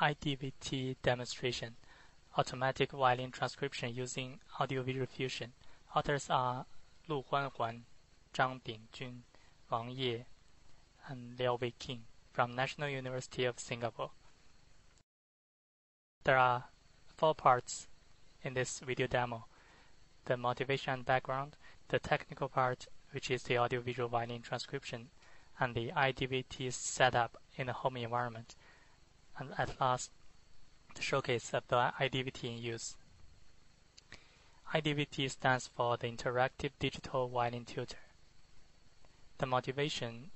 iDVT demonstration, automatic violin transcription using audio-visual fusion. Authors are Lu Huanhuan, Zhang Bingjun, Wang Ye, and Liao Weiqing from National University of Singapore. There are 4 parts in this video demo: the motivation and background, the technical part, which is the audio-visual violin transcription, and the iDVT setup in the home environment, and at last, the showcase of the iDVT in use. iDVT stands for the Interactive Digital Violin Tutor. The motivation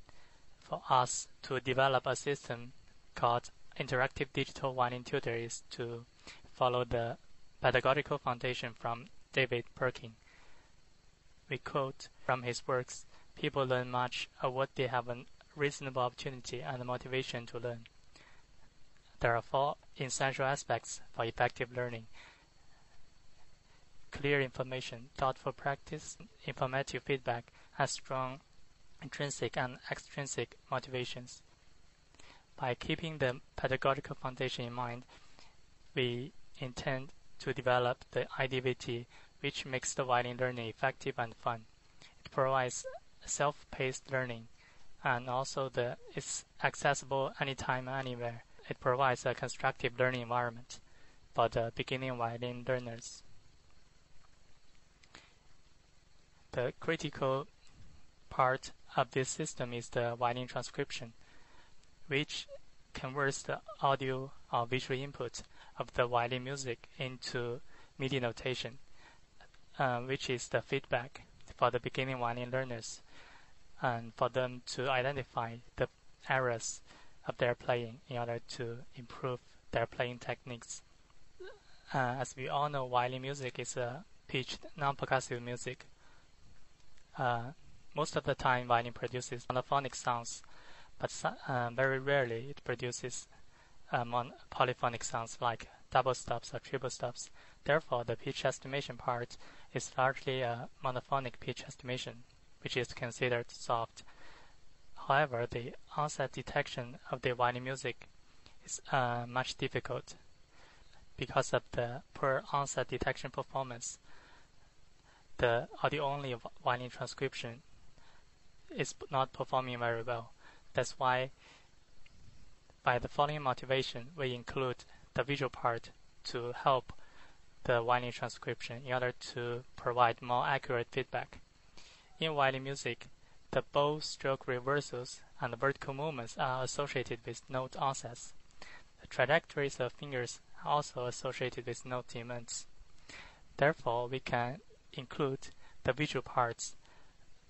for us to develop a system called Interactive Digital Violin Tutor is to follow the pedagogical foundation from David Perkin. We quote from his works, "People learn much of what they have a reasonable opportunity and motivation to learn." There are 4 essential aspects for effective learning: clear information, thoughtful practice, informative feedback, and strong intrinsic and extrinsic motivations. By keeping the pedagogical foundation in mind, we intend to develop the iDVT, which makes the violin learning effective and fun. It provides self-paced learning, and also it's accessible anytime, anywhere. It provides a constructive learning environment for the beginning violin learners. The critical part of this system is the violin transcription, which converts the audio or visual input of the violin music into MIDI notation, which is the feedback for the beginning violin learners, and for them to identify the errors of their playing in order to improve their playing techniques. As we all know, violin music is a pitched, non-percussive music. Most of the time, violin produces monophonic sounds, but very rarely it produces polyphonic sounds like double stops or triple stops. Therefore, the pitch estimation part is largely a monophonic pitch estimation, which is considered soft. However, the onset detection of the violin music is much difficult because of the poor onset detection performance. The audio-only violin transcription is not performing very well. That's why, by the following motivation, we include the visual part to help the violin transcription in order to provide more accurate feedback. In violin music, the bow stroke reversals and the vertical movements are associated with note onsets. The trajectories of fingers are also associated with note events. Therefore, we can include the visual parts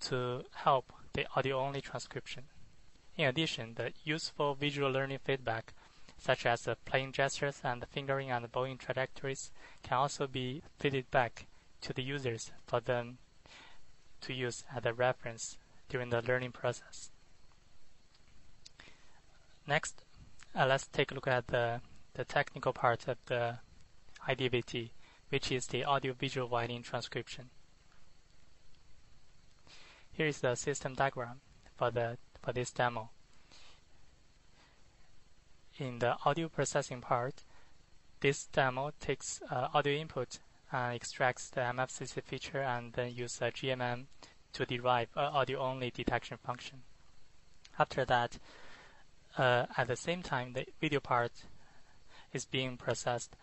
to help the audio-only transcription. In addition, the useful visual learning feedback, such as the playing gestures and the fingering and the bowing trajectories, can also be feeded back to the users for them to use as a reference during the learning process. Next, let's take a look at the technical part of the iDVT, which is the audio-visual violin transcription. Here is the system diagram for this demo. In the audio processing part, this demo takes audio input and extracts the MFCC feature and then use a GMM to derive an audio-only detection function. After that, at the same time, the video part is being processed,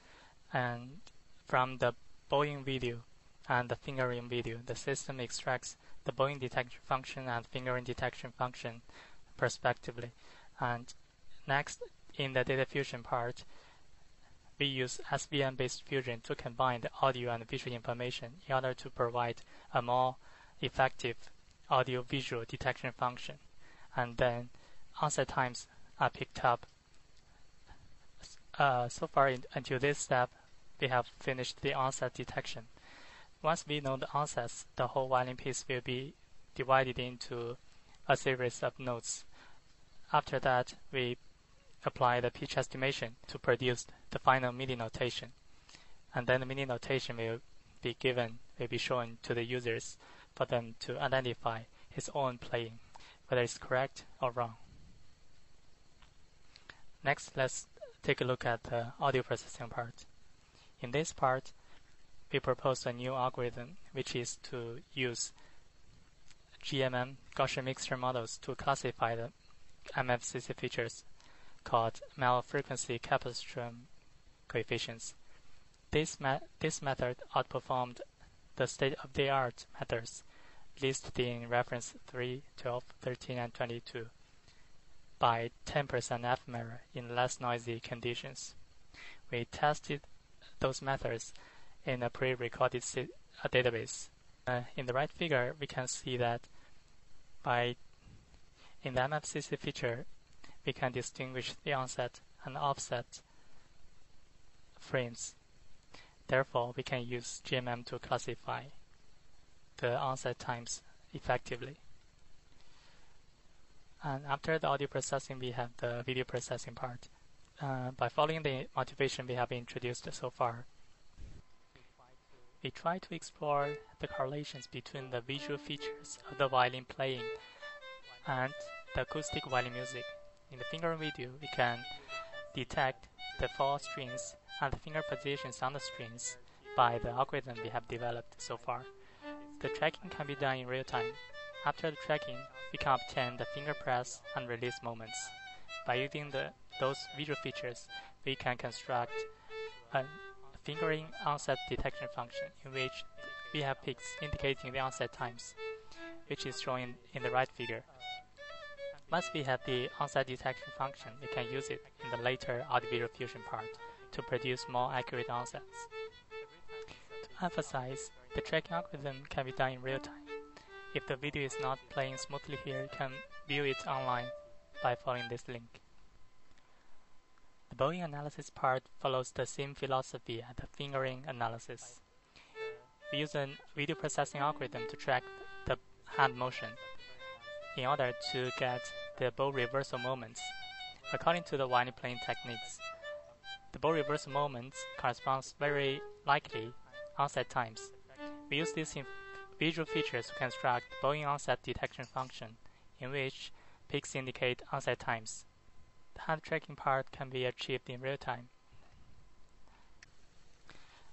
and from the bowing video and the fingering video, the system extracts the bowing detection function and fingering detection function respectively. And next, in the data fusion part, we use SVM-based fusion to combine the audio and visual information in order to provide a more effective audio-visual detection function. And then onset times are picked up. So far, until this step, we have finished the onset detection. Once we know the onsets, the whole violin piece will be divided into a series of notes. After that, we apply the pitch estimation to produce the final MIDI notation. And then the MIDI notation will be shown to the users for them to identify his own playing, whether it's correct or wrong. Next, let's take a look at the audio processing part. In this part, we propose a new algorithm, which is to use GMM Gaussian mixture models to classify the MFCC features called frequency capacitor coefficients. This method outperformed the state-of-the-art methods listed in reference 3, 12, 13, and 22 by 10% F-error in less noisy conditions. We tested those methods in a pre-recorded database. In the right figure, we can see that in the MFCC feature, we can distinguish the onset and offset frames. Therefore, we can use GMM to classify the onset times effectively. And after the audio processing, we have the video processing part. By following the motivation we have introduced so far, we try to explore the correlations between the visual features of the violin playing and the acoustic violin music. In the finger video, we can detect the 4 strings and the finger positions on the strings by the algorithm we have developed so far. The tracking can be done in real time. After the tracking, we can obtain the finger press and release moments. By using those visual features, we can construct a fingering onset detection function in which we have peaks indicating the onset times, which is shown in the right figure. Once we have the onset detection function, we can use it in the later audio-video fusion part to produce more accurate onsets. To emphasize, the tracking algorithm can be done in real time. If the video is not playing smoothly here, you can view it online by following this link. The bowing analysis part follows the same philosophy as the fingering analysis. We use a video processing algorithm to track the hand motion in order to get the bow reversal moments. According to the violin playing techniques, the bow reversal moments corresponds very likely onset times. We use these visual features to construct the bowing onset detection function, in which peaks indicate onset times. The hand tracking part can be achieved in real time.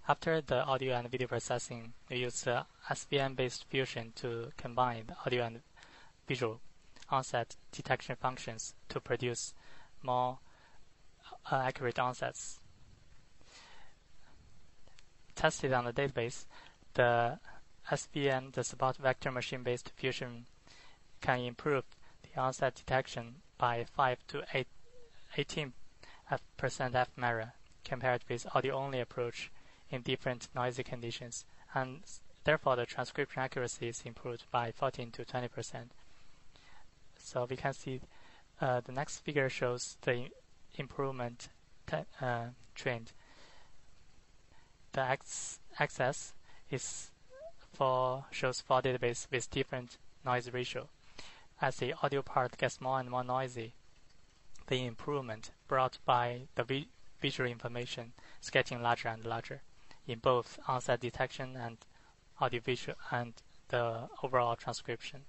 After the audio and video processing, we use SVM-based fusion to combine the audio and visual onset detection functions to produce more accurate onsets. Tested on the database, the SVM, the support vector machine-based fusion, can improve the onset detection by 5 to 18% F-error compared with audio-only approach in different noisy conditions, and therefore the transcription accuracy is improved by 14 to 20%. So we can see the next figure shows the improvement trend. The x-axis shows 4 database with different noise ratio. As the audio part gets more and more noisy, the improvement brought by the visual information is getting larger and larger in both onset detection and audio-visual and the overall transcription.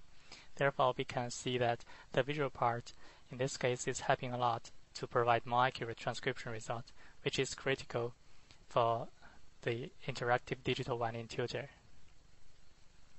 Therefore, we can see that the visual part in this case is helping a lot to provide more accurate transcription result, which is critical for the interactive digital violin tutor.